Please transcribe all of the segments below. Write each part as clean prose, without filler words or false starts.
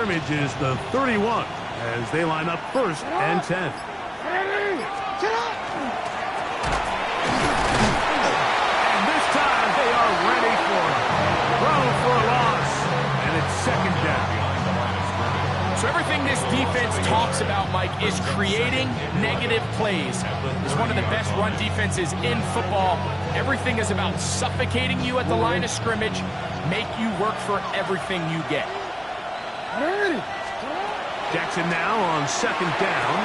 scrimmage is the 31 as they line up 1st and 10. And this time they are ready for it. Thrown for a loss, and it's 2nd down. So everything this defense talks about, Mike, is creating negative plays. It's one of the best run defenses in football. Everything is about suffocating you at the line of scrimmage, make you work for everything you get. Jackson now on 2nd down.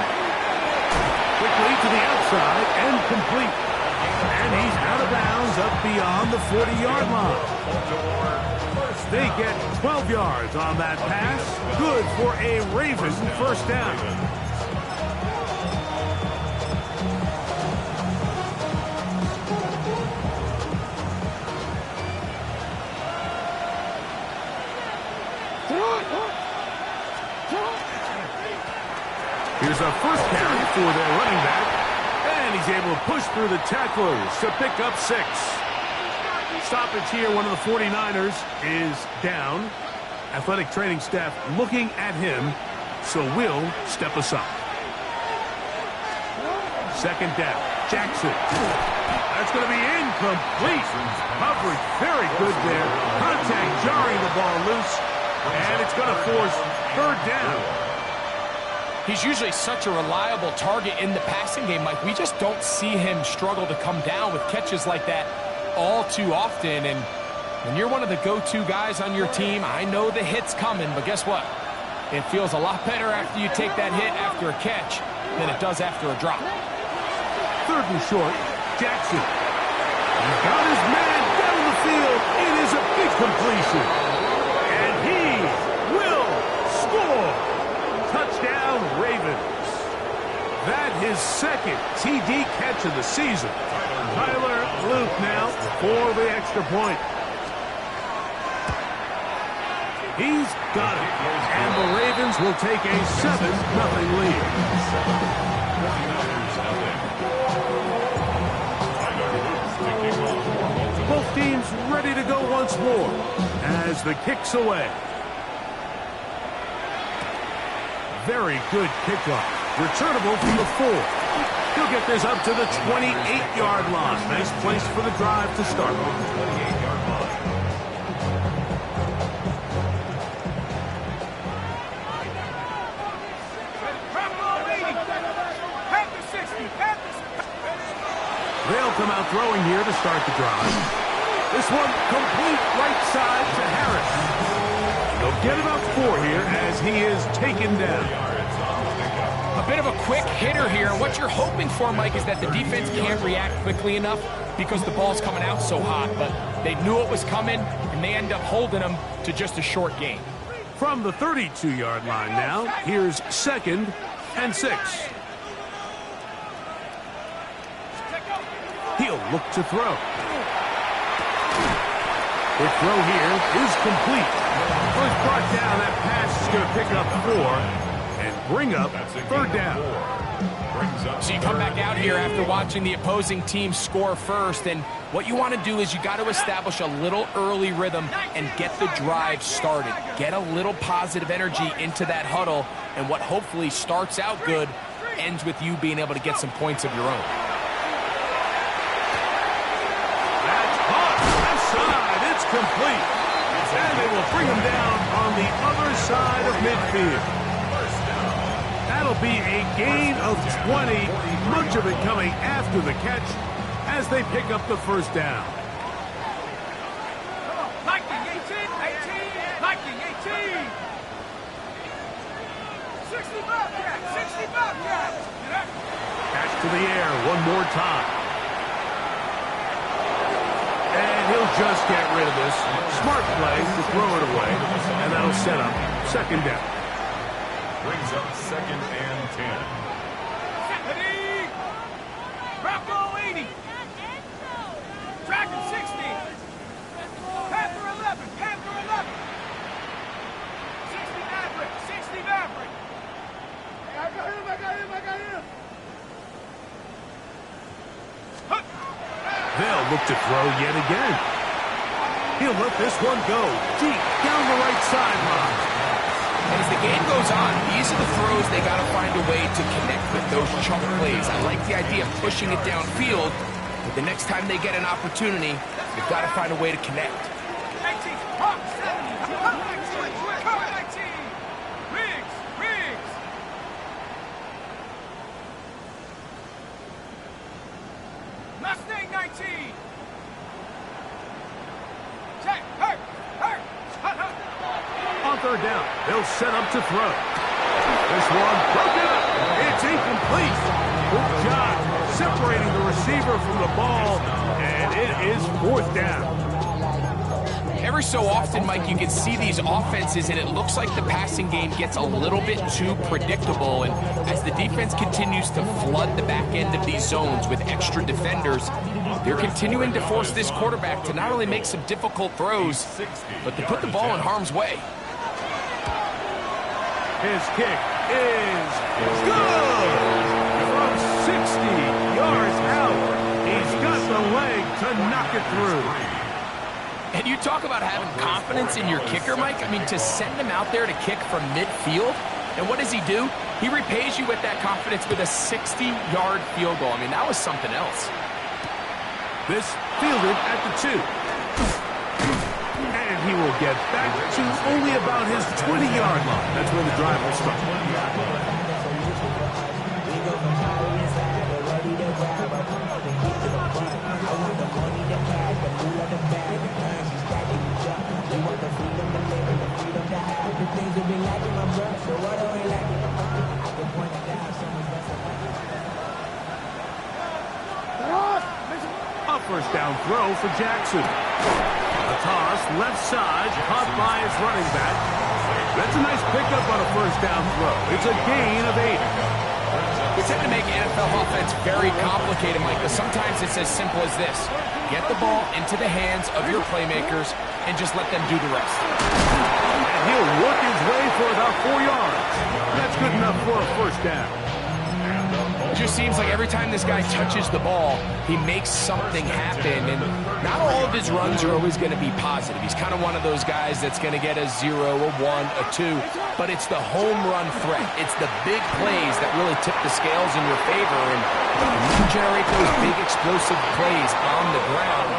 Quickly to the outside and complete. And he's out of bounds up beyond the 40-yard line. They get 12 yards on that pass. Good for a Ravens 1st down. Here's a 1st carry for their running back. And he's able to push through the tacklers to pick up 6. Stoppage here, one of the 49ers is down. Athletic training staff looking at him, so will step aside. 2nd down, Jackson. That's going to be incomplete. Coverage very good there. Contact jarring the ball loose, and it's going to force 3rd down. He's usually such a reliable target in the passing game, Mike. We just don't see him struggle to come down with catches like that all too often. And when you're one of the go-to guys on your team, I know the hit's coming, but guess what? It feels a lot better after you take that hit after a catch than it does after a drop. 3rd and short, Jackson. He's got his man down the field. It is a big completion. And he will score. Touchdown, Ravens. That his 2nd TD catch of the season. Tyler Luke now for the extra point. He's got it. And the Ravens will take a 7-0 lead. Both teams ready to go once more as the kick's away. Very good kickoff. Returnable from the 4. He'll get this up to the 28-yard line. Nice place for the drive to start. 28-yard line. They'll come out throwing here to start the drive. This one complete right side to Harris. They'll get about 4 here as he is taken down. A bit of a quick hitter here. What you're hoping for, Mike, is that the defense can't react quickly enough because the ball's coming out so hot. But they knew it was coming, and they end up holding them to just a short gain. From the 32-yard line now, here's 2nd and 6. He'll look to throw. The throw here is complete. First brought down, that pass is going to pick up 4. And bring up 3rd down. So you come back out here after watching the opposing team score first, and what you want to do is you got to establish a little early rhythm and get the drive started. Get a little positive energy into that huddle, and what hopefully starts out good ends with you being able to get some points of your own. That's caught. Left side. It's complete. And they will bring him down on the other side of midfield. That'll be a gain of 20, much of it coming after the catch as they pick up the 1st down. Lightning 18, 60 Bobcats. Catch to the air one more time. And he'll just get rid of this. Smart play to throw it away, and that'll set up 2nd down. Brings up 2nd and 10. Bravo 80. Dragon 60. Panther 11. 60 Maverick. I got him. They'll look to throw yet again. He'll let this one go deep down the right sideline. And as the game goes on, these are the throws they got to find a way to connect with those chunk plays. I like the idea of pushing it downfield, but the next time they get an opportunity, they've got to find a way to connect. 18, pop, 7, pop, 19, Riggs, Riggs. Mustang 19. Check, hurt, hurt, hut, hut. On third down, they'll set up to throw. This one broken up. It's incomplete. Good job separating the receiver from the ball, and it is fourth down. Every so often, Mike, you can see these offenses, and it looks like the passing game gets a little bit too predictable. And as the defense continues to flood the back end of these zones with extra defenders, they're continuing to force this quarterback to not only make some difficult throws, but to put the ball in harm's way. His kick is good! From 60 yards out, he's got the leg to knock it through. And you talk about having confidence in your kicker, Mike. I mean, to send him out there to kick from midfield, and what does he do? He repays you with that confidence with a 60-yard field goal. I mean, that was something else. This fielded at the 2. And he will get back to only about his 20-yard line. That's where the drive will start. A first down throw for Jackson. A toss, left side, caught by his running back. That's a nice pickup on a first down throw. It's a gain of 8. We tend to make NFL offense very complicated, Mike, but sometimes it's as simple as this. Get the ball into the hands of your playmakers and just let them do the rest. And he'll work his way for about 4 yards. That's good enough for a first down. It just seems like every time this guy touches the ball, he makes something happen, and not all of his runs are always going to be positive. He's kind of one of those guys that's going to get a 0, a 1, a 2, but it's the home run threat. It's the big plays that really tip the scales in your favor, and when you generate those big explosive plays on the ground,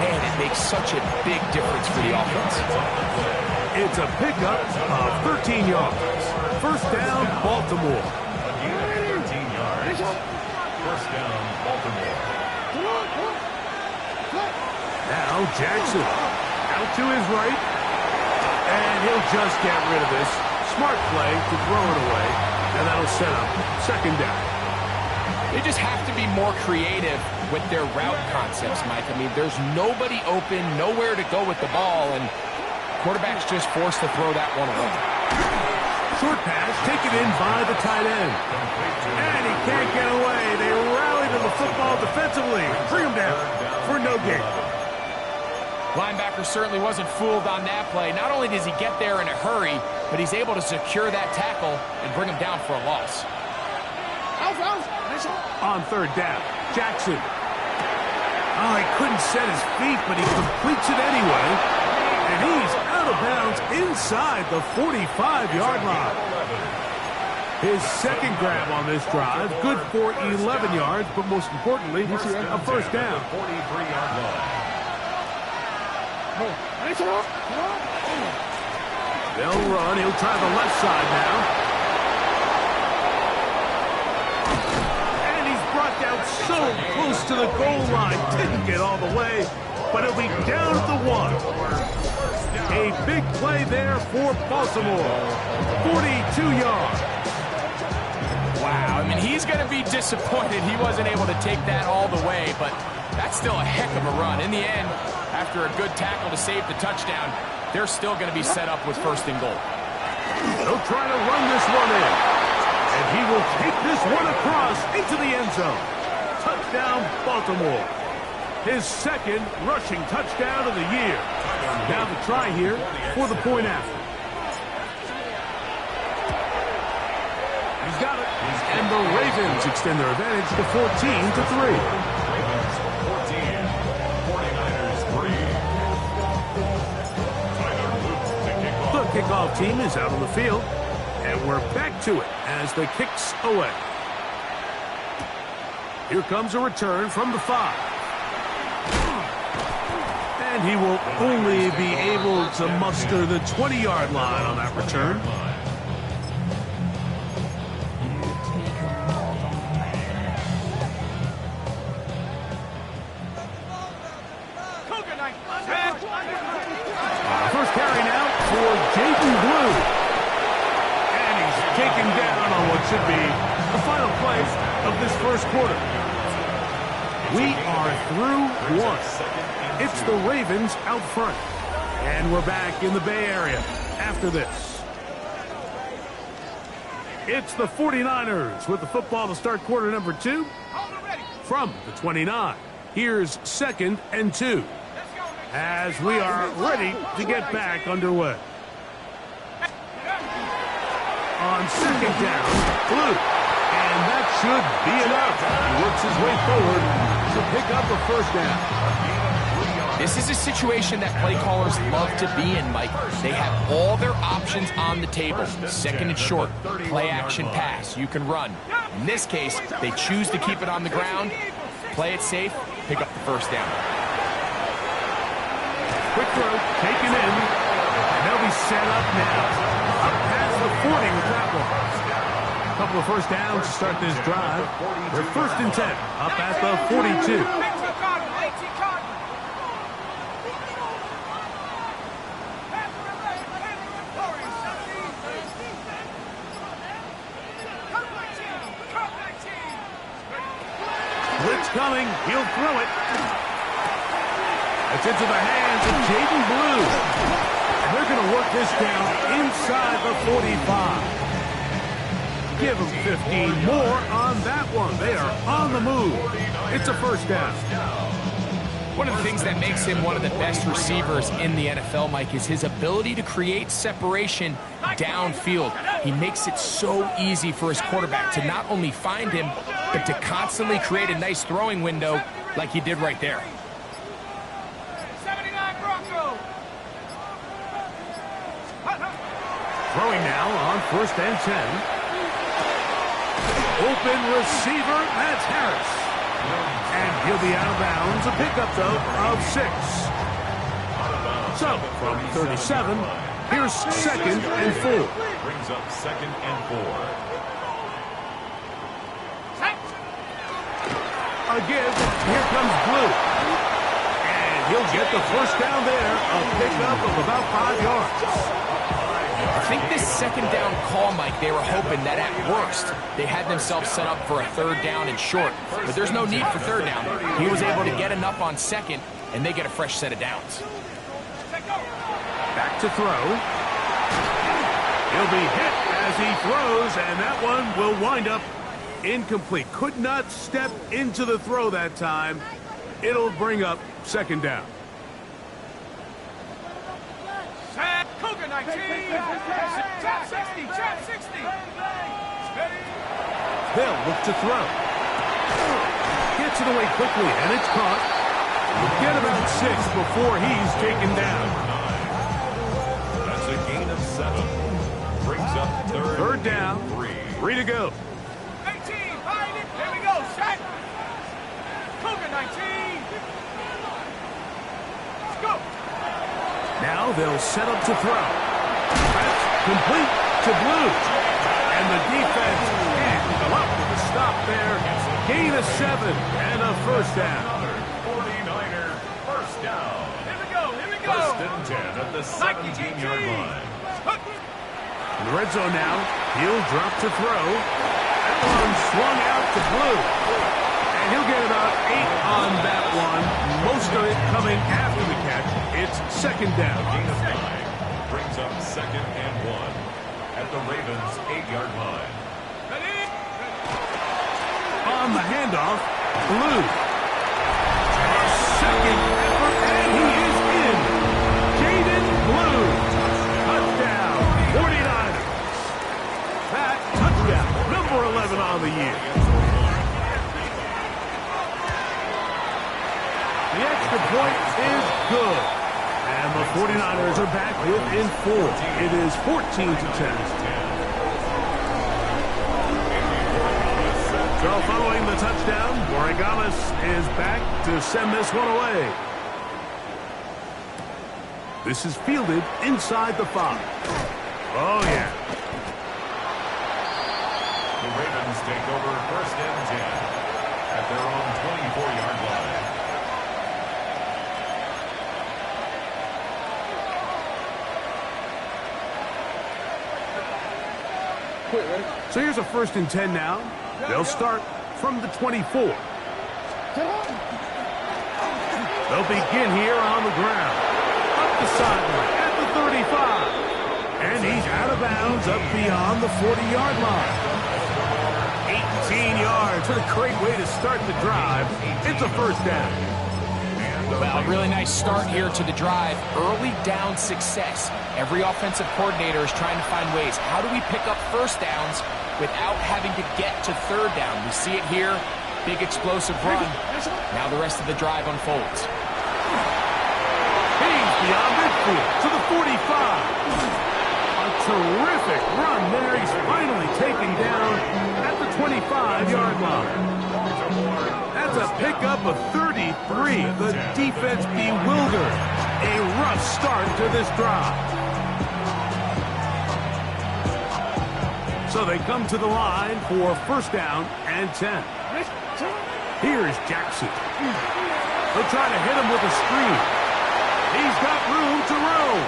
man, it makes such a big difference for the offense. It's a pickup of 13 yards. First down, Baltimore. First down, Baltimore. Now Jackson out to his right, and he'll just get rid of this. Smart play to throw it away, and that'll set up second down. They just have to be more creative with their route concepts, Mike. I mean, there's nobody open, nowhere to go with the ball, and quarterback's just forced to throw that one away. Short pass taken in by the tight end. And he can't get away. They rally to the football defensively. Bring him down for no gain. Linebacker certainly wasn't fooled on that play. Not only does he get there in a hurry, but he's able to secure that tackle and bring him down for a loss. On third down, Jackson. Oh, he couldn't set his feet, but he completes it anyway. And he's out of bounds inside the 45-yard line. His second grab on this drive, good for 11 yards, but most importantly, a first down. 43-yard line. They'll run. He'll try the left side now. And he's brought down so close to the goal line. Didn't get all the way, but he'll be down at the 1. A big play there for Baltimore. 42 yards. Wow, I mean, he's going to be disappointed he wasn't able to take that all the way, but that's still a heck of a run. In the end, after a good tackle to save the touchdown, they're still going to be set up with first and goal. They'll try to run this one in. And he will take this one across into the end zone. Touchdown, Baltimore. His second rushing touchdown of the year. Now the try here for the point after. He's got it. And the Ravens extend their advantage to 14-3. Ravens 14, 49ers 3. Tyler Luke to kick off. The kickoff team is out on the field, and we're back to it as the kick's away. Here comes a return from the 5. And he will only be able to muster the 20-yard line on that return. First carry now for Jaden Blue. And he's taken down on what should be the final play of this first quarter. We are through one. It's the Ravens out front. And we're back in the Bay Area after this. It's the 49ers with the football to start quarter number 2. From the 29. Here's 2nd and 2. As we are ready to get back underway. On 2nd down, Blue. And that should be enough. He works his way forward to pick up a first down. This is a situation that play callers love to be in, Mike. They have all their options on the table. 2nd and short, play action pass. You can run. In this case, they choose to keep it on the ground, play it safe, pick up the first down. Quick throw, taken in, and they'll be set up now. Up past the 40 with that one. A couple of first downs to start this drive. They're 1st and 10, up at the 42. Blitz coming, he'll throw it. It's into the hands of Jaden Blue. And they're going to work this down inside the 45. Give them 15 more on that one. They are on the move. It's a first down. One of the things that makes him one of the best receivers in the NFL, Mike, is his ability to create separation downfield. He makes it so easy for his quarterback to not only find him, but to constantly create a nice throwing window like he did right there. Throwing now on 1st and 10. Open receiver, that's Harris. And he'll be out of bounds. A pickup, though, of 6. So, from 37, here's 2nd and 4. Brings up 2nd and 4. Again, here comes Blue. And he'll get the first down there. A pickup of about 5 yards. I think this 2nd down call, Mike, they were hoping that at worst they had themselves set up for a 3rd down and short. But there's no need for 3rd down. He was able to get enough on 2nd, and they get a fresh set of downs. Back to throw. He'll be hit as he throws, and that one will wind up incomplete. Could not step into the throw that time. It'll bring up 2nd down. Cougar 19. Trap 60. Trap 60. They'll look to throw. Gets it away quickly, and it's caught. We'll get him at 6 before he's taken down. That's a gain of 7. Brings up 3rd down. 3 to go. 18. Behind it. There we go. Set. Cougar 19. Let's go. Now they'll set up to throw. That's complete to Blue. And the defense can't come up with a stop there. Gain of 7 and a first down. 49er first down. Here we go. Here we go. 1st and 10 at the 17-yard line. In the red zone now, he'll drop to throw. That one swung out to Blue. And he'll get about 8 on that one. Most of it coming after the catch. It's 2nd down. Gain of 9 brings up 2nd and 1 at the Ravens' 8-yard line. Ready? On the handoff, Blue. A 2nd effort, and he is in. Jaden Blue. Touchdown, 49ers. That touchdown, number 11 on the year. The extra point is good. And the The 49ers are back within 4. It is 14-10. So following the touchdown, Borregalis is back to send this one away. This is fielded inside the 5. Oh, yeah. The Ravens take over 1st and 10 at their own 24-yard line. So here's a 1st and 10 now. They'll start from the 24. They'll begin here on the ground. Up the sideline at the 35. And he's out of bounds up beyond the 40-yard line. 18 yards. What a great way to start the drive. It's a 1st down. Well, a really nice start here to the drive. Early down success. Every offensive coordinator is trying to find ways. How do we pick up 1st downs without having to get to 3rd down? We see it here. Big explosive run. Now the rest of the drive unfolds. He's beyond midfield to the 45. A terrific run there. He's finally taken down at the 25-yard line. That's a pickup of 33. The defense bewildered. A rough start to this drive. So they come to the line for 1st down and 10. Here's Jackson. They'll try to hit him with a screen. He's got room to roam.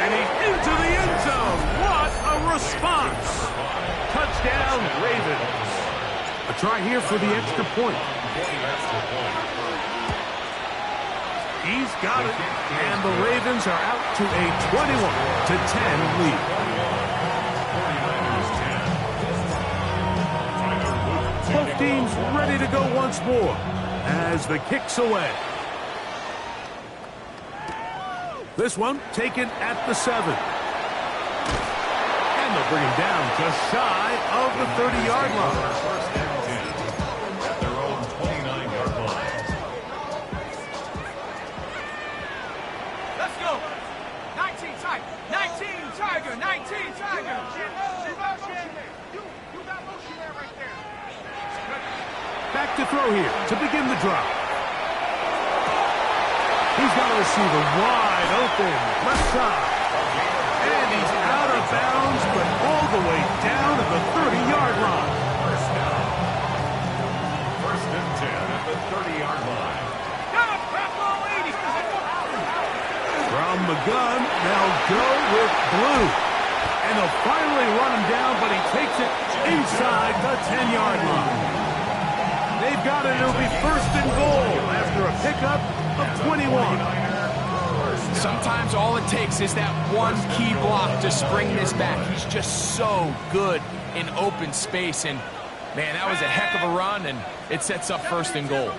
And he's into the end zone. What a response. Touchdown, Ravens. A try here for the extra point. He's got it. And the Ravens are out to a 21-10 lead. Both teams ready to go once more as the kick's away. This one taken at the 7. And they'll bring him down just shy of the 30-yard line. 1st and 10 at their own 29-yard line. Let's go. 19 Tiger. 19 Tiger. 19 Tiger. You got motion there right there. Back to throw here to begin the drive. He's got a receiver wide open, left side. And he's out of bounds, but all the way down at the 30-yard line. 1st and 10 at the 30-yard line. From the gun, they'll go with Blue. And they'll finally run him down, but he takes it inside the 10-yard line. They've got it. It'll be 1st and goal after a pickup of 21. Sometimes all it takes is that one key block to spring this back. He's just so good in open space. And, man, that was a heck of a run, and it sets up 1st and goal.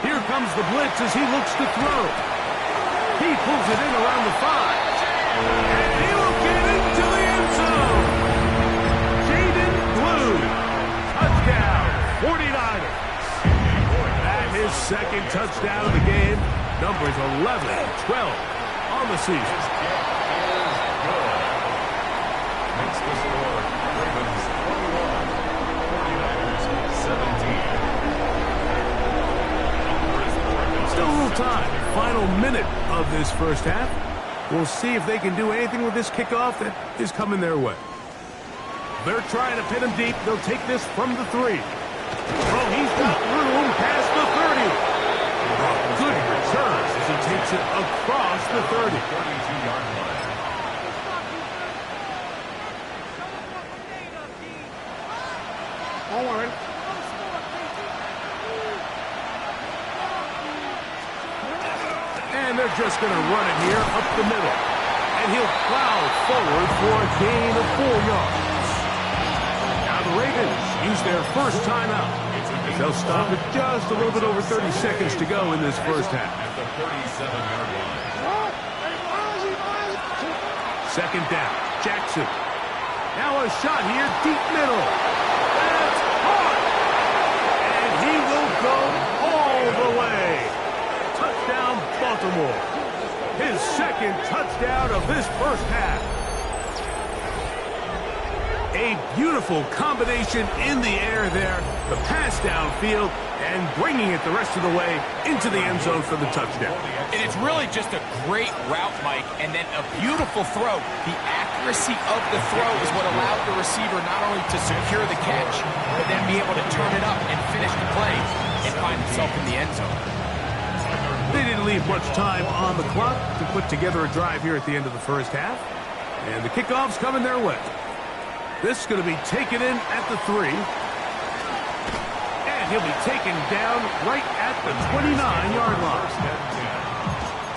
Here comes the blitz as he looks to throw. He pulls it in around the 5. And he will get into the end zone. Jaden Blue. Touchdown, 49ers. That his 2nd touchdown of the game. Numbers 11 and 12 on the season. Makes the score Ravens 21, 49ers 17. Still a little time. Final minute of this 1st half. We'll see if they can do anything with this kickoff that is coming their way. They're trying to pin him deep. They'll take this from the 3. Oh, he's got room past the 30. A good return as he takes it across the 30. 32-yard line. Don't worry. And they're just going to run it here up the middle. And he'll plow forward for a gain of 4 yards. Now the Ravens use their first timeout. They'll stop it just a little bit over 30 seconds to go in this 1st half. At the 37-yard line. 2nd down. Jackson. Now a shot here, deep middle. That's caught. And he will go all the way. Touchdown, Baltimore. first half. A beautiful combination in the air there. The pass downfield and bringing it the rest of the way into the end zone for the touchdown. And it's really just a great route, Mike, and then a beautiful throw. The accuracy of the throw is what allowed the receiver not only to secure the catch, but then be able to turn it up and finish the play and find himself in the end zone. They didn't leave much time on the clock to put together a drive here at the end of the first half. And the kickoff's coming their way. This is going to be taken in at the 3. And he'll be taken down right at the 29-yard line. First and 10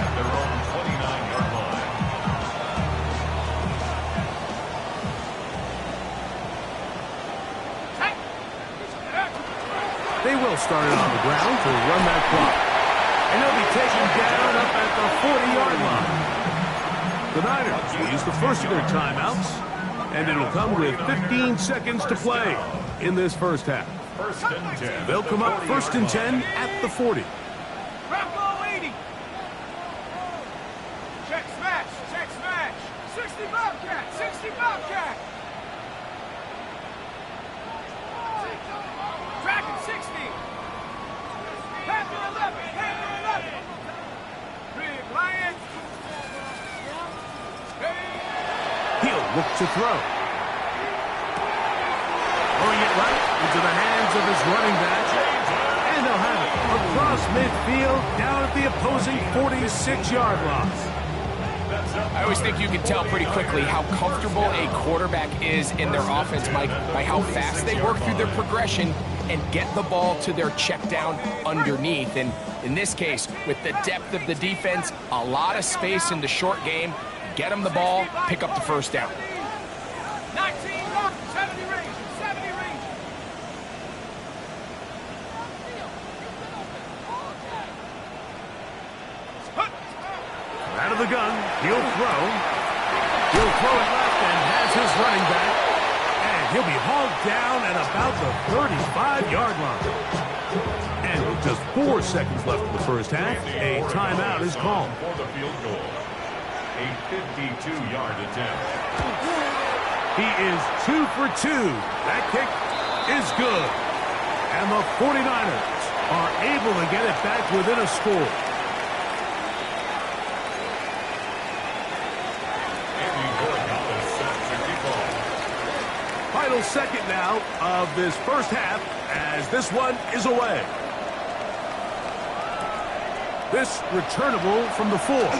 at their own 29-yard line. They will start it on the ground to run that clock. And he'll be taken down up at the 40-yard line. The Niners will use the first of their timeouts, and it'll come with 15 seconds to play in this first half. First and 10. They'll come up first and 10 at the 40. Bravo 80. Check smash. Check smash. 60 Bobcat. 60 Bobcat. Dragon 60. Panther 11. Panther 11. Big Lion. He'll look to throw. Throwing it right into the hands of his running back. And they'll have it across midfield down at the opposing 46-yard line. I always think you can tell pretty quickly how comfortable a quarterback is in their offense, Mike, by how fast they work through their progression and get the ball to their check down underneath. And in this case, with the depth of the defense, a lot of space in the short game, get them the ball, pick up the first down. 19 rock, 70 range. 70 range. Out of the gun, he'll throw. He'll throw it left and has his running back. And he'll be hauled down at about the 35-yard line. And with just 4 seconds left in the first half, a timeout is called. For the field goal. A 52-yard attempt. He is 2 for 2. That kick is good. And the 49ers are able to get it back within a score. Final second now of this first half as this one is away. This returnable from the 4. Now a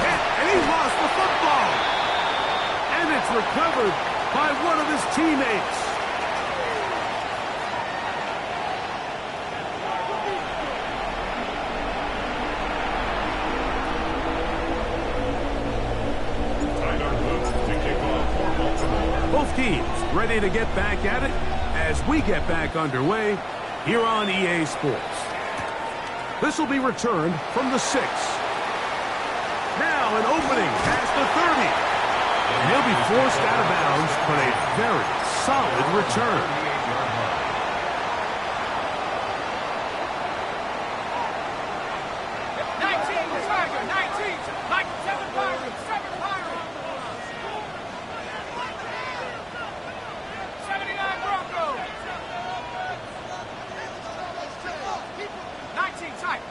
hit, and he lost the football. And it's recovered by one of his teammates. Both teams ready to get back at it as we get back underway here on EA Sports. This will be returned from the 6. Now an opening past the 30. And he'll be forced out of bounds, but a very solid return.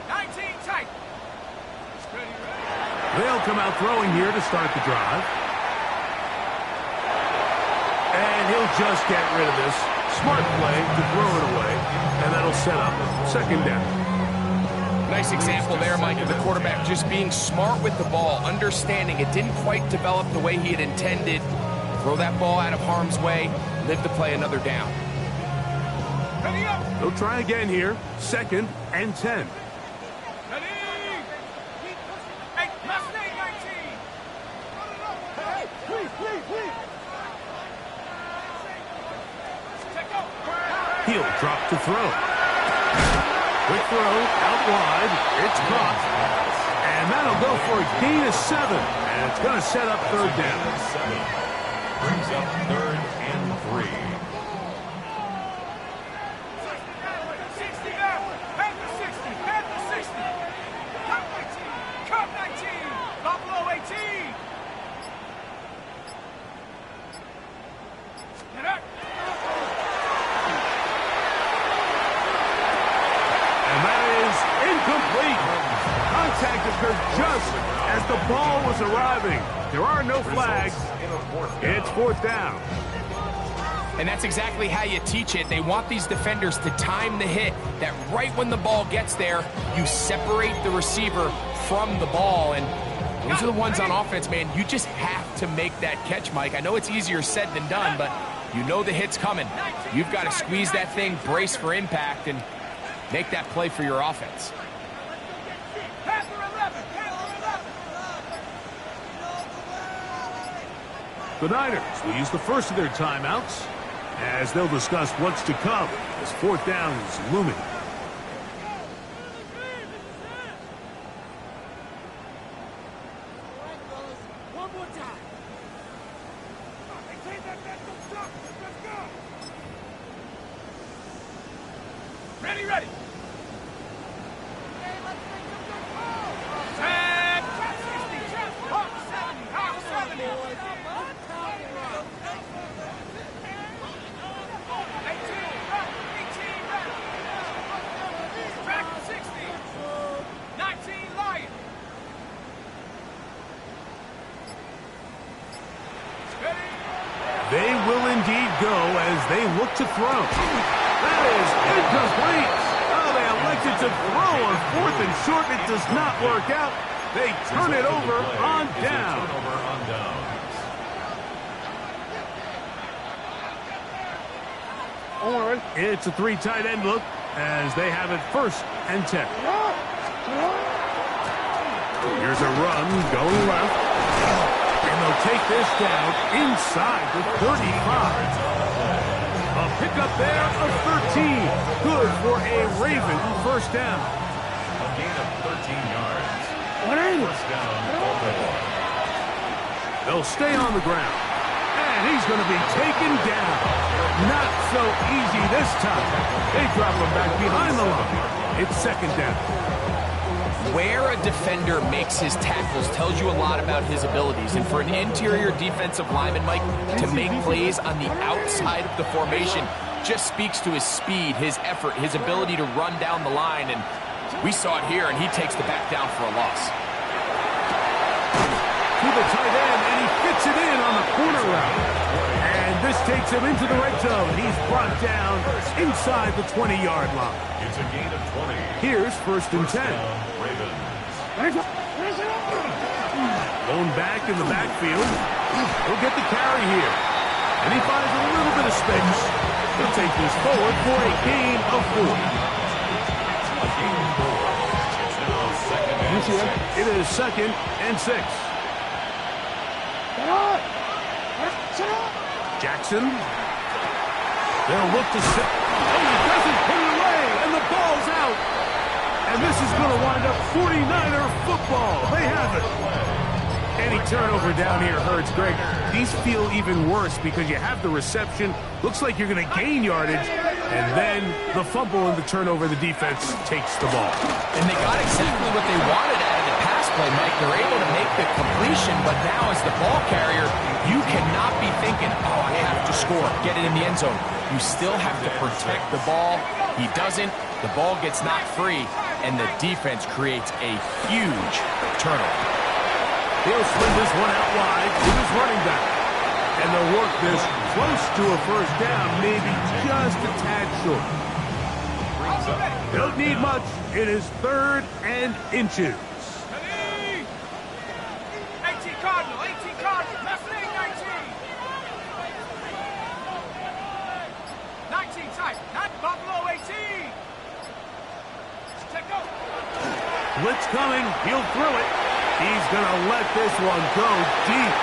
19 tight. They'll come out throwing here to start the drive. And he'll just get rid of this. Smart play to throw it away. And that'll set up second down. Nice example there, Mike, of the quarterback just being smart with the ball, understanding it didn't quite develop the way he had intended. Throw that ball out of harm's way, live to play another down. They'll try again here. Second and 10. He'll drop to throw. Quick throw, out wide. It's caught. And that'll go for a gain of 7. And it's going to set up third down. Brings up 3rd and 3. 60 now. Head to 60. Head to 60. Cup 19. Cup 19. Buffalo 18. marker just as the ball was arriving. There are no flags. It's fourth down. And that's exactly how you teach it. They want these defenders to time the hit, that right when the ball gets there, you separate the receiver from the ball. And those are the ones on offense, man. You just have to make that catch, Mike. I know it's easier said than done, but you know the hit's coming. You've got to squeeze that thing, brace for impact, and make that play for your offense. The Niners will use the first of their timeouts as they'll discuss what's to come as fourth down is looming. One more time. Ready, ready. Set. 60, Hawk 70, Hawk 70. 18, ready. Track 60. 19, Lion. Ready. They will indeed go as they look to throw. That is incomplete. Oh, they elected to throw on fourth and short. It does not work out. They turn it over on down. It's a three tight end look as they have it first and 10. Here's a run going left. And they'll take this down inside the 35. A pickup there of 13. Good for a Raven first down. A gain of 13 yards. First down, Baltimore. They'll stay on the ground. And he's going to be taken down. Not so easy this time. They drop him back behind the line. It's second down. Where a defender makes his tackles tells you a lot about his abilities. And for an interior defensive lineman, Mike, to make plays on the outside of the formation just speaks to his speed, his effort, his ability to run down the line. And we saw it here, and he takes the back down for a loss. To the tight end, and he fits it in on the corner route. And this takes him into the red zone. He's brought down inside the 20-yard line. It's a gain of 20. Here's first and 10. Ravens. Going back in the backfield. He'll get the carry here. And he finds a little bit of space. He'll take this forward for a gain of 4. A gain of 4. It's now second and 6. It is second and 6. Jackson. They'll look to set. Oh, he doesn't put it away, and the ball's out. And this is going to wind up 49er football. They have it. Any turnover down here hurts, Greg. These feel even worse because you have the reception. Looks like you're going to gain yardage. And then the fumble and the turnover, the defense takes the ball. And they got exactly what they wanted out of the pass play, Mike. They're able to make the completion, but now as the ball carrier, you cannot be thinking, oh, I have to score, get it in the end zone. You still have to protect the ball. He doesn't. The ball gets knocked free, and the defense creates a huge turnover. He'll swing this one out wide to his running back. And they'll work this close to a first down, maybe just a tad short. Don't need much. It is third and inches. 18 Cardinal, 18 Cardinal, left leg 19. 19 tight, not Buffalo 18. Check go. Blitz coming. He'll throw it. He's going to let this one go deep.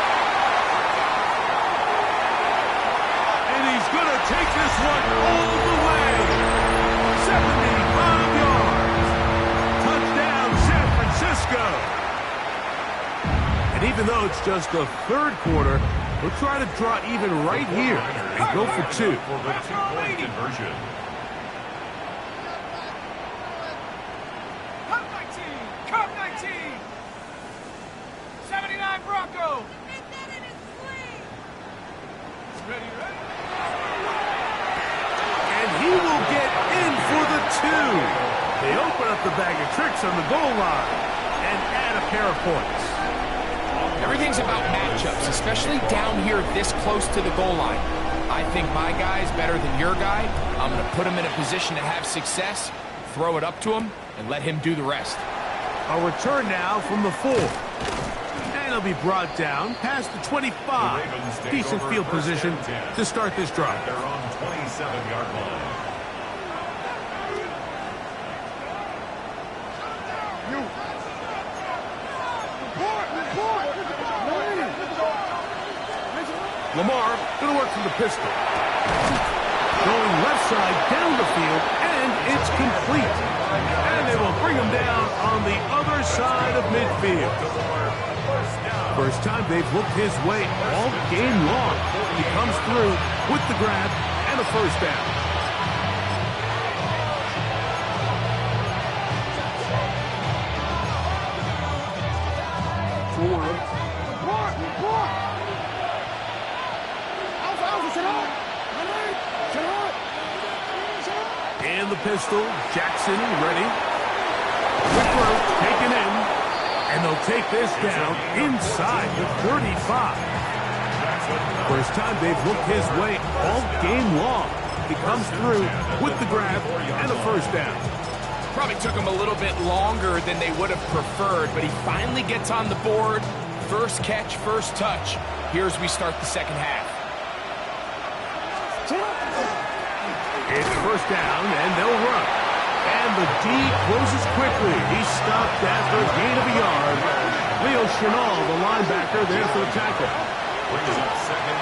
And he's going to take this one all the way. 75 yards. Touchdown, San Francisco. And even though it's just the third quarter, we'll try to draw even right here and go for 2. For the 2-point conversion. Cup 19. 79 Bronco. Ready, ready. And he will get in for the 2. They open up the bag of tricks on the goal line. and add a pair of points. Everything's about matchups, especially down here this close to the goal line. I think my guy is better than your guy. I'm going to put him in a position to have success, throw it up to him, and let him do the rest. A return now from the 4. And he'll be brought down past the 25. Decent field position to start this drive. They're on 27-yard line. Lamar going to work from the pistol. Going left side down the field, and it's complete. And they will bring him down on the other side of midfield. First time they've looked his way all game long. He comes through with the grab and a first down. In the pistol, Jackson ready. Quick route taken in. And they'll take this down inside the 35. First time they've looked his way all game long. He comes through with the grab and a first down. Probably took him a little bit longer than they would have preferred, but he finally gets on the board. First catch, first touch. Here as we start the second half. It's first down, and they'll run. And the D closes quickly. He's stopped after a gain of a yard. Leo Chenal, the linebacker, there for the tackle.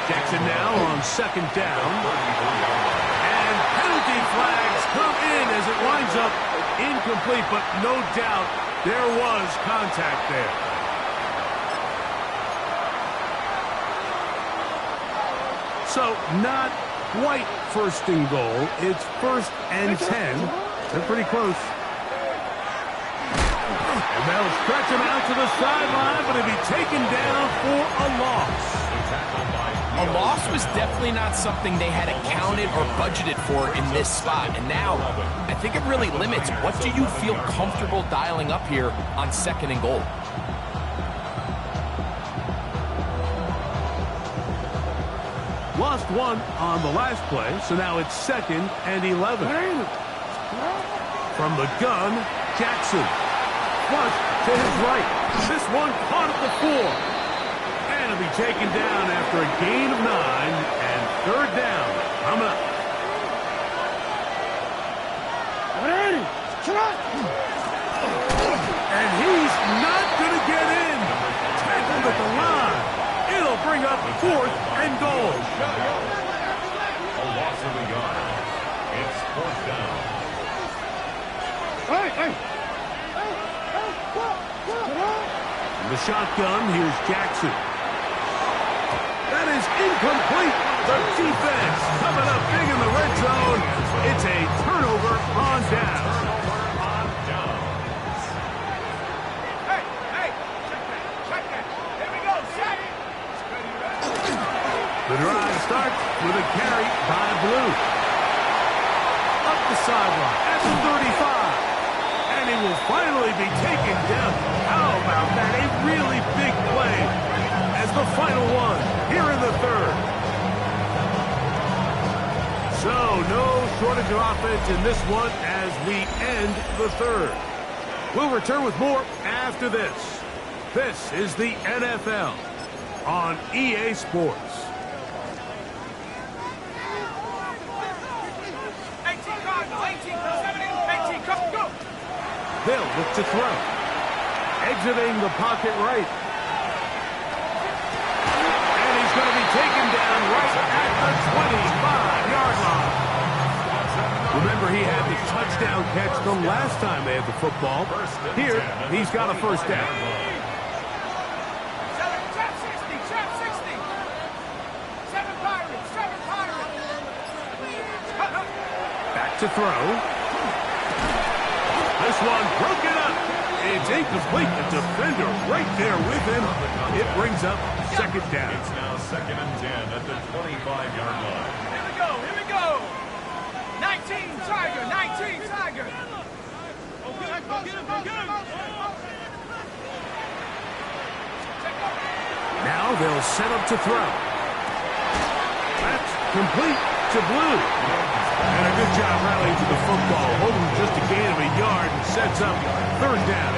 Jackson now on second down. And penalty flags come in as it winds up incomplete, but no doubt there was contact there. So not quite first and goal. It's first and 10. They're pretty close. And they'll stretch him out to the sideline, but he'll be taken down for a loss. A loss was definitely not something they had accounted or budgeted for in this spot. And now, I think it really limits what do you feel comfortable dialing up here on second and goal. Lost one on the last play, so now it's second and 11. From the gun, Jackson. Flush to his right. This one caught at the 4. And it'll be taken down after a gain of 9 and third down. Coming up. And he's not going to get in. Tackled at the line. It'll bring up fourth and goal. A loss of a yard. It's fourth down. The shotgun, here's Jackson. That is incomplete. The defense coming up big in the red zone. It's a turnover on down. The drive starts with a carry by Blue. Up the sideline at the 35. And he will finally be taken down. How about that? A really big play as the final one here in the third. So no shortage of offense in this one as we end the third. We'll return with more after this. This is the NFL on EA Sports. 18, come, go! They'll look to throw. Exiting the pocket right. And he's going to be taken down right at the 25-yard line. Remember, he had the touchdown catch the last time they had the football. Here, he's got a first down. Trap 60. 7 Pirates. Back to throw. This one broken up. It's incomplete. The defender right there with him. It brings up second down. It's now second and 10 at the 25-yard line. Here we go. 19 Tiger. Now they'll set up to throw. That's complete to Blue. And a good job rallying to the football. Holding just a gain of a yard and sets up third down.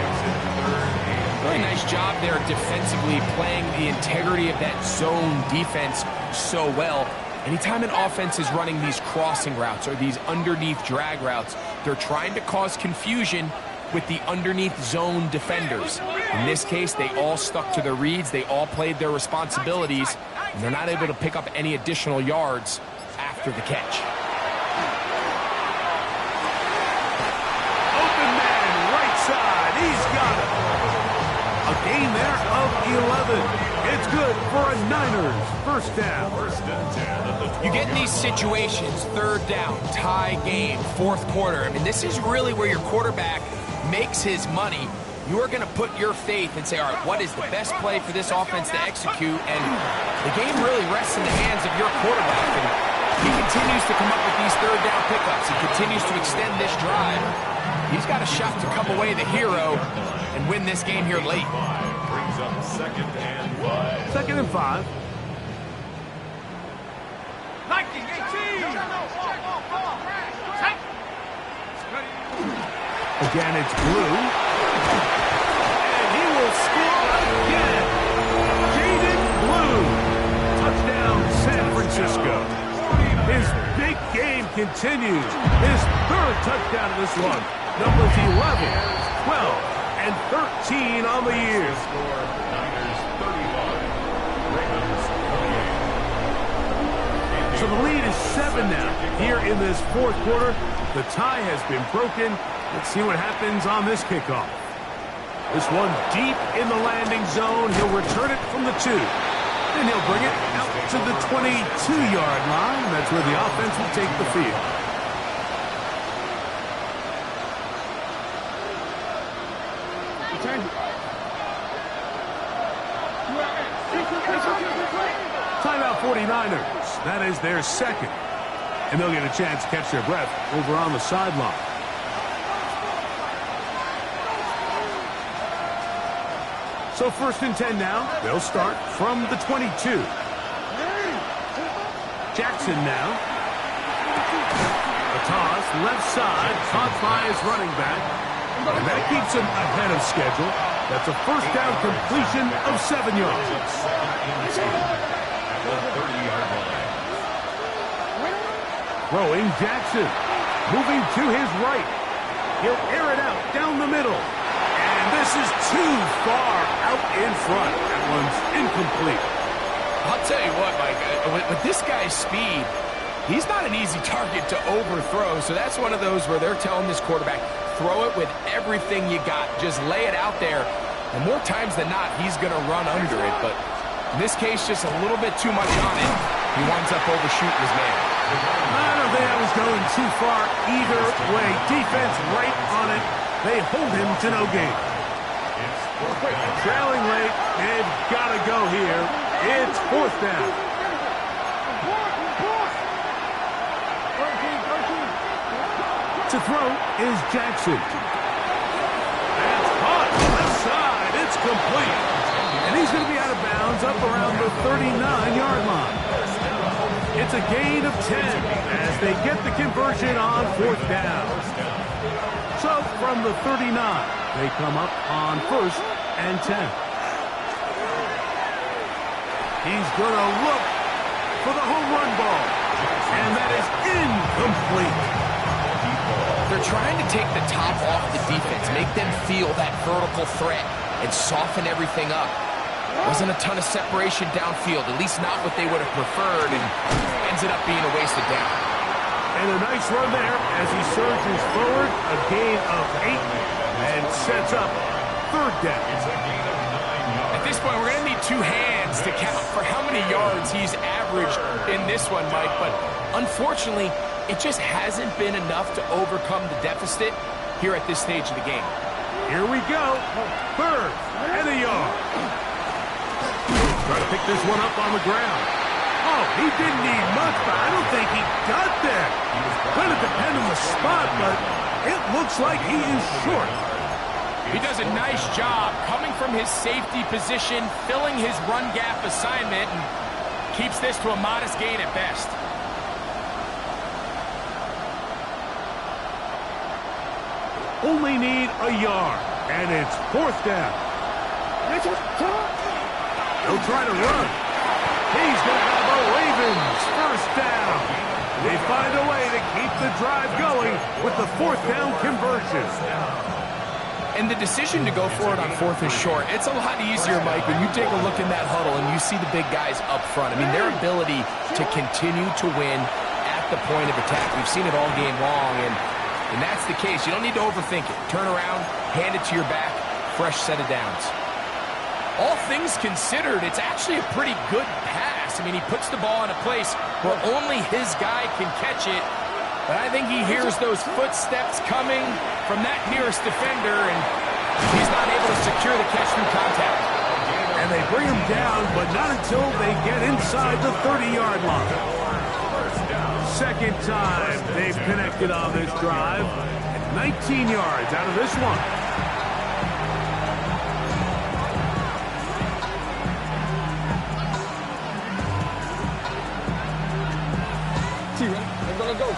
Really nice job there defensively, playing the integrity of that zone defense so well. Anytime an offense is running these crossing routes or these underneath drag routes, they're trying to cause confusion with the underneath zone defenders. In this case, they all stuck to their reads, they all played their responsibilities, and they're not able to pick up any additional yards after the catch. Open man, right side, he's got it. A gain there of 11. It's good for a Niners first down. You get in these situations, third down, tie game, fourth quarter. I mean, this is really where your quarterback makes his money. You are going to put your faith and say, all right, what is the best play for this offense to execute? And the game really rests in the hands of your quarterback. And he continues to come up with these third down pickups. He continues to extend this drive. He's got a shot to come away the hero and win this game here late. Brings up 2nd and 5. 2nd and 5. 19-18. Again, it's Blue. And he will score again. Jaden Blue. Touchdown, San Francisco. His big game continues. His third touchdown of this one. Numbers 11, 12, and 13 on the year. Score Niners 35. Ravens 28. So the lead is 7 now. Here in this fourth quarter, the tie has been broken. Let's see what happens on this kickoff. This one deep in the landing zone. He'll return it from the 2. And he'll bring it out to the 22-yard line. That's where the offense will take the field. Timeout 49ers. That is their second. And they'll get a chance to catch their breath over on the sideline. So 1st and 10 now. They'll start from the 22. Jackson now. A toss, left side, caught by his running back. And that keeps him ahead of schedule. That's a first down completion of 7 yards. At the 30-yard line. Throwing Jackson. Moving to his right. He'll air it out down the middle. And this is too far out in front. That one's incomplete. I'll tell you what, Mike, with this guy's speed, he's not an easy target to overthrow. So that's one of those where they're telling this quarterback, throw it with everything you got. Just lay it out there. And more times than not, he's going to run under it. But in this case, just a little bit too much on it. He winds up overshooting his man. I don't think I was going too far either way. Defense right on it. They hold him to no gain. Trailing late. They've got to go here. It's 4th down. To throw is Jackson. That's caught. Left side. It's complete. And he's going to be out of bounds up around the 39-yard line. It's a gain of 10 as they get the conversion on 4th down. So from the 39, they come up on 1st and 10. He's going to look for the home run ball. And that is incomplete. They're trying to take the top off the defense, make them feel that vertical threat, and soften everything up. Wasn't a ton of separation downfield, at least not what they would have preferred, and ends up being a wasted down. And a nice run there as he surges forward, a gain of 8, and sets up 3rd down. At this point, we're going to need 2 hands to count for how many yards he's averaged in this one, Mike, but unfortunately, it just hasn't been enough to overcome the deficit here at this stage of the game. Here we go. 3rd and a yard. Try to pick this one up on the ground. Oh, he didn't need much, but I don't think he got there. Going to depend on the spot, but it looks like he is short. He does a nice job coming from his safety position, filling his run gap assignment, and keeps this to a modest gain at best. Only need a yard, and it's 4th down. He'll try to run. He's going to have a Ravens 1st down. They find a way to keep the drive going with the 4th down conversion. And the decision to go for it on 4th and short, it's a lot easier, Mike, when you take a look in that huddle and you see the big guys up front. I mean, their ability to continue to win at the point of attack. We've seen it all game long, and that's the case. You don't need to overthink it. Turn around, hand it to your back, fresh set of downs. All things considered, it's actually a pretty good pass. I mean, he puts the ball in a place where only his guy can catch it. But I think he hears those footsteps coming from that nearest defender, and he's not able to secure the catch through contact. And they bring him down, but not until they get inside the 30-yard line. 2nd time they've connected on this drive. 19 yards out of this one. They're gonna go.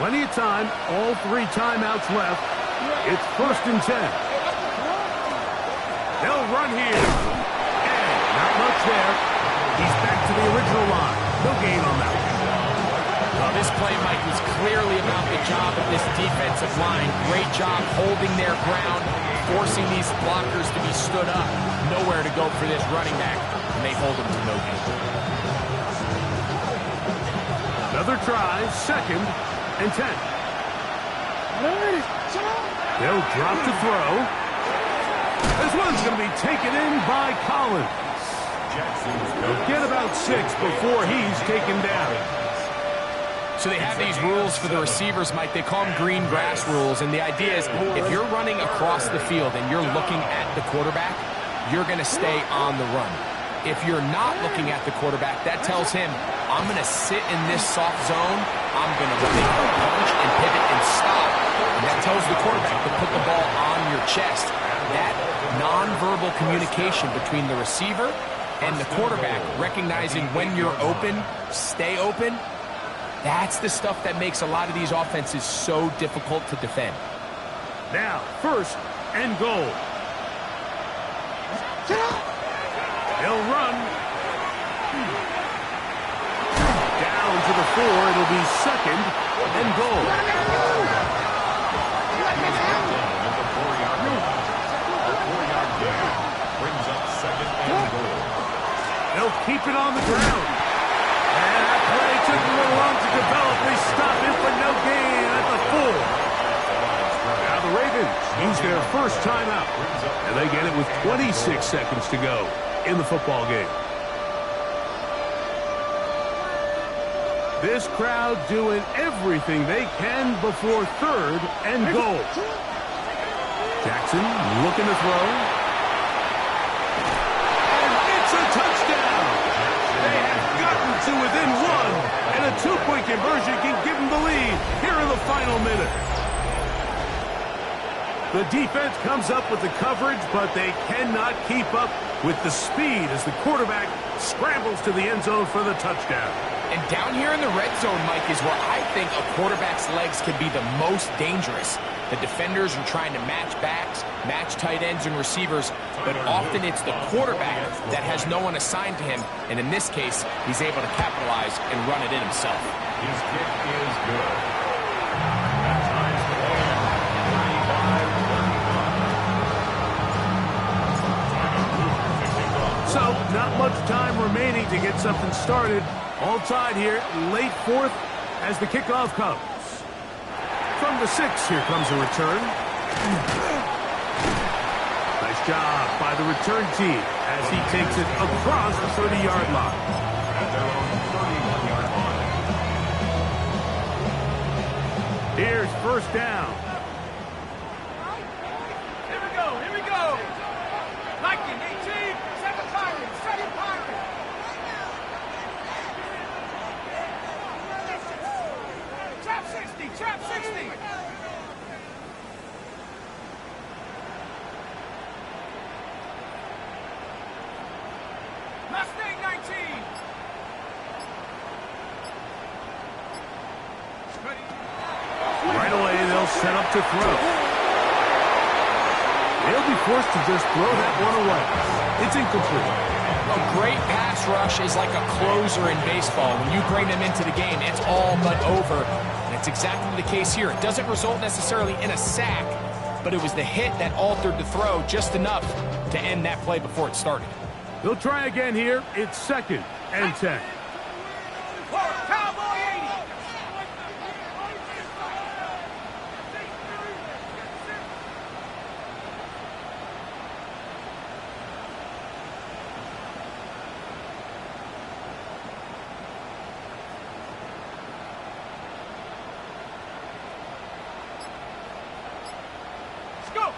Plenty of time, all 3 timeouts left. It's 1st and 10. They'll run here. And not much there. He's back to the original line. No gain on that one. Well, this play, Mike, was clearly about the job of this defensive line. Great job holding their ground, forcing these blockers to be stood up. Nowhere to go for this running back, and they hold him to no gain. Another try, 2nd and 10. They'll drop to throw. This one's going to be taken in by Collins. They'll get about 6 before he's taken down. So they have these rules for the receivers, Mike. They call them green grass rules, and the idea is if you're running across the field and you're looking at the quarterback, you're going to stay on the run. If you're not looking at the quarterback, that tells him, I'm going to sit in this soft zone, I'm going to punch and pivot and stop. And that tells the quarterback to put the ball on your chest. That nonverbal communication between the receiver and the quarterback, recognizing when you're open, stay open, that's the stuff that makes a lot of these offenses so difficult to defend. Now, 1st and goal. They'll run. Down to the 4. It'll be 2nd and goal. Brings up 2nd and goal. They'll keep it on the ground. And that play took a little long to develop. They stop him for no gain at the 4. Now the Ravens use their 1st timeout. And they get it with 26 seconds to go in the football game. This crowd doing everything they can before 3rd and goal. Jackson looking to throw. And it's a touchdown. They have gotten to within 1, and a 2-point conversion can give them the lead here in the final minute. The defense comes up with the coverage, but they cannot keep up with the speed as the quarterback scrambles to the end zone for the touchdown. And down here in the red zone, Mike, is where I think a quarterback's legs can be the most dangerous. The defenders are trying to match backs, match tight ends and receivers, but often it's the quarterback that has no one assigned to him, and in this case, he's able to capitalize and run it in himself. His kick is good. At times, the 35-35. So, not much time remaining to get something started. All tied here, late 4th as the kickoff comes. From the 6, here comes a return. Nice job by the return team as he takes it across the 30-yard line. At their own 31-yard line. Here's 1st down. Here we go. Lightning 18, 7 Pirates, 7 Pirates. 60, trap 60. Mustang 19. Ready. Right away, they'll set up to throw. They'll be forced to just throw that one away. It's incomplete. A great pass rush is like a closer in baseball. When you bring them into the game, it's all but over. And it's exactly the case here. It doesn't result necessarily in a sack, but it was the hit that altered the throw just enough to end that play before it started. They'll try again here. It's 2nd and 10. Cowboy 80. Let's go.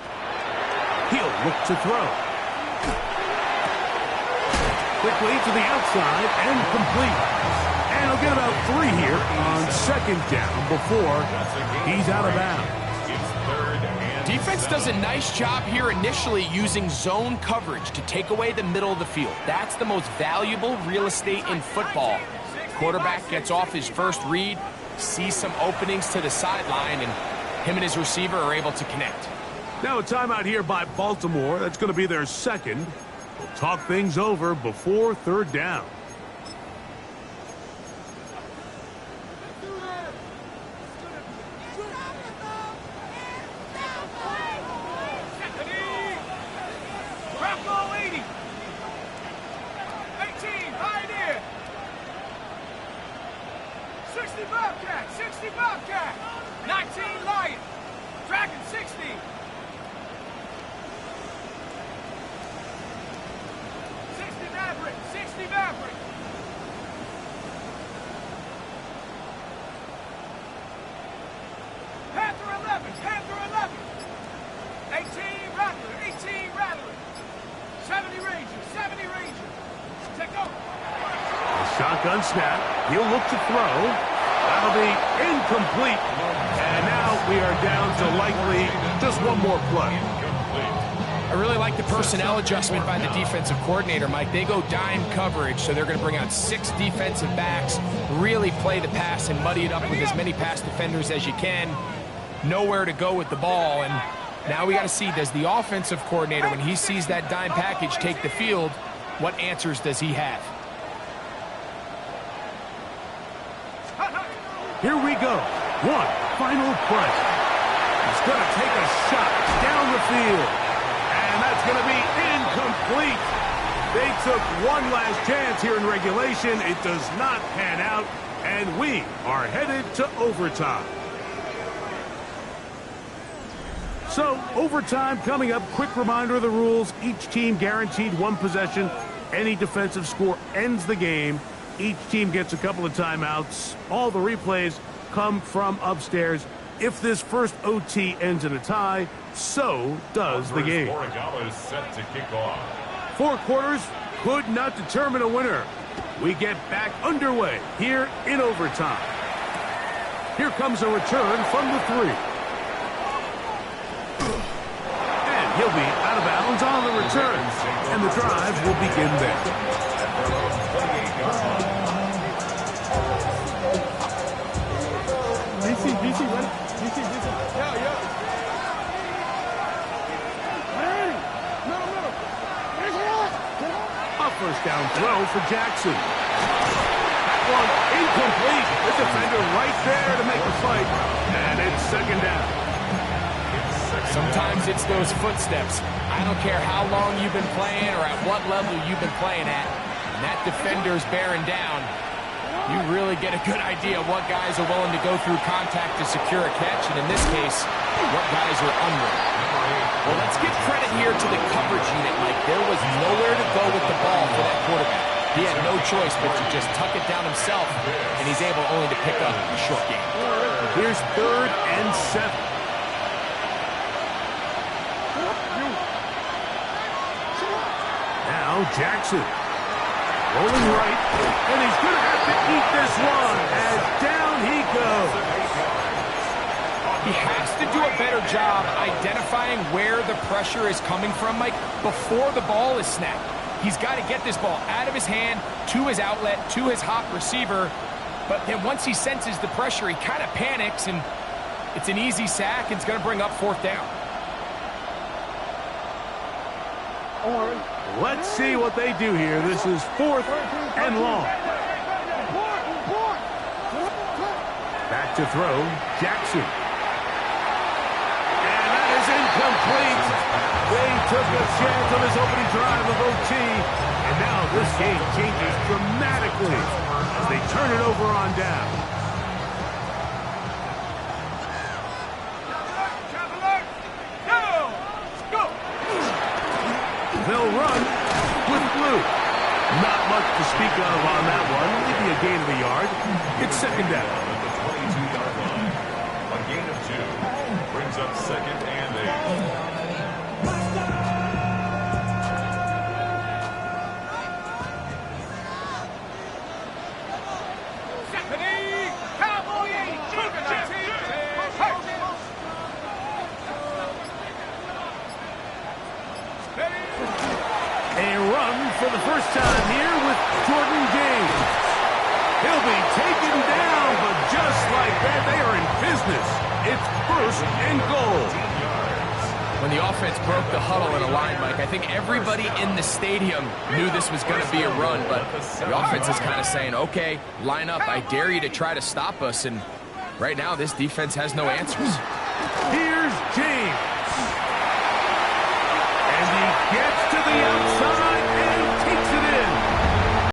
He'll look to throw. Quickly to the outside and complete. And he'll get about 3 here on 2nd down before he's out of bounds. It's 3rd and Defense does a nice job here initially using zone coverage to take away the middle of the field. That's the most valuable real estate in football. Quarterback gets off his first read, sees some openings to the sideline, and him and his receiver are able to connect. Now a timeout here by Baltimore. That's going to be their 2nd. We'll talk things over before 3rd down. Bravo 80. 18, Pioneer. 60 Bobcat, 60 Bobcat. 19 Lion. Dragon 60. 60 Maverick. Panther 11, Panther 11. 18 Rattler, 18 Rattler. 70 Ranger, 70 Ranger. Take over. A shotgun snap. He'll look to throw. That'll be incomplete. And now we are down to likely just one more play. I really like the personnel adjustment by the defensive coordinator, Mike. They go dime coverage, so they're going to bring out 6 defensive backs, really play the pass and muddy it up with as many pass defenders as you can. Nowhere to go with the ball, and now we got to see, does the offensive coordinator, when he sees that dime package take the field, what answers does he have? Here we go. One final play. He's going to take a shot down the field. And that's going to be incomplete. They took one last chance here in regulation. It does not pan out, and we are headed to overtime. So, overtime coming up. Quick reminder of the rules. Each team guaranteed 1 possession. Any defensive score ends the game. Each team gets a couple of timeouts. All the replays come from upstairs. If this first OT ends in a tie, so does the game. Morikawa is set to kick off. 4 quarters could not determine a winner. We get back underway here in overtime. Here comes a return from the 3. And he'll be out of bounds on the return. And the drive will begin there. DC, ready? DC. Yeah. Hey! Middle. A first down throw for Jackson. That one incomplete. The defender right there to make the fight. And it's 2nd down. Sometimes it's those footsteps. I don't care how long you've been playing or at what level you've been playing at. And that defender's bearing down. You really get a good idea of what guys are willing to go through contact to secure a catch, and in this case, what guys are unwilling. Well, let's give credit here to the coverage unit, Mike. There was nowhere to go with the ball for that quarterback. He had no choice but to just tuck it down himself, and he's able only to pick up a short game. Here's 3rd and 7. Now Jackson. Rolling right, and he's going to have to eat this one as down he goes. He has to do a better job identifying where the pressure is coming from, Mike, before the ball is snapped. He's got to get this ball out of his hand, to his outlet, to his hot receiver. But then once he senses the pressure, he kind of panics, and it's an easy sack, and it's going to bring up 4th down. Let's see what they do here. This is 4th and long. Back to throw, Jackson. And that is incomplete. They took a chance on his opening drive of OT, and now this game changes dramatically as they turn it over on down. They'll run with Blue. Not much to speak of on that one. Maybe a gain of a yard. It's 2nd down. At the 22-yard line. A gain of 2 brings up 2nd and 8. A run for the first time here with Jordan James. He'll be taken down, but just like that, they are in business. It's 1st and goal. When the offense broke the huddle in a line, Mike, I think everybody in the stadium knew this was going to be a run, but the offense is kind of saying, okay, line up, I dare you to try to stop us, and right now this defense has no answers. Here